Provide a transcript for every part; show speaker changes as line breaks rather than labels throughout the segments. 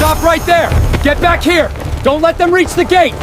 Stop right there! Get back here! Don't let them reach the gate!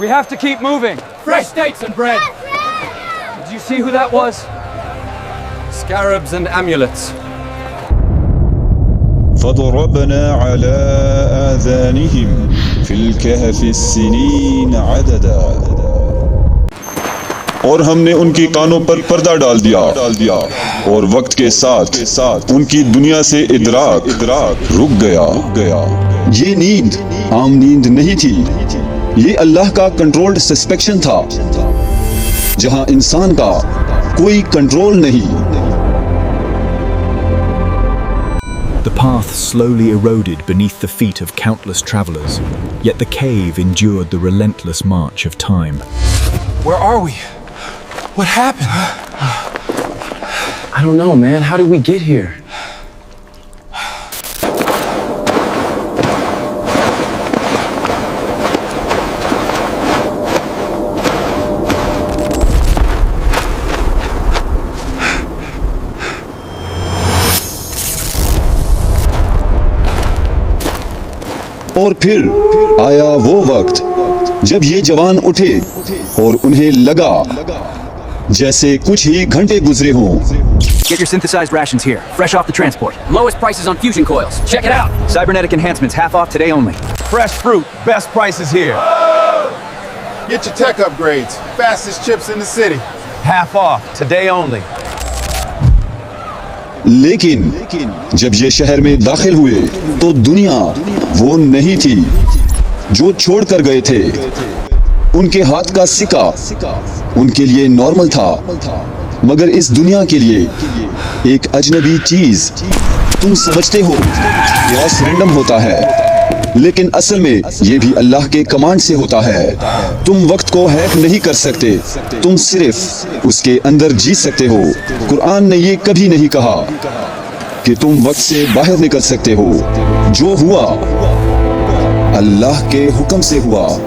We have to keep moving. Fresh steaks and bread. Did you see who that was? Scarabs and amulets.
فضربنا على آذانهم في الكهف السنين عددا اور ہم نے ان کی کانوں پر پردہ ڈال دیا اور وقت کے ساتھ ان کی دنیا سے ادراک رک گیا۔ یہ نیند عام نیند نہیں تھی، یہ اللہ کا کنٹرولڈ سسپیکشن تھا جہاں انسان کا کوئی کنٹرول نہیں۔
The path slowly eroded beneath the feet of countless travelers, yet the cave endured the relentless march of time.
Where are we? What happened?
I don't know, man. How did we get here?
اور پھر آیا وہ وقت جب یہ جوان اٹھے اور انہیں لگا جیسے کچھ ہی گھنٹے گزرے ہوں۔
Get your synthesized rations here, fresh off the transport. Lowest prices on fusion coils. Check it out. Cybernetic enhancements, half off today only.
Fresh fruit, best prices here.
Get your tech upgrades. Fastest chips in the city.
Half off today only.
لیکن جب یہ شہر میں داخل ہوئے تو دنیا وہ نہیں تھی جو چھوڑ کر گئے تھے۔ ان کے ہاتھ کا سکہ ان کے لیے نارمل تھا، مگر اس دنیا کے لیے ایک اجنبی چیز۔ تم سمجھتے ہو قیاس رینڈم ہوتا ہے، لیکن اصل میں یہ بھی اللہ کے کمانڈ سے ہوتا ہے۔ تم وقت کو ہیک نہیں کر سکتے، تم صرف اس کے اندر جی سکتے ہو۔ قرآن نے یہ کبھی نہیں کہا کہ تم وقت سے باہر نکل سکتے ہو۔ جو ہوا اللہ کے حکم سے ہوا۔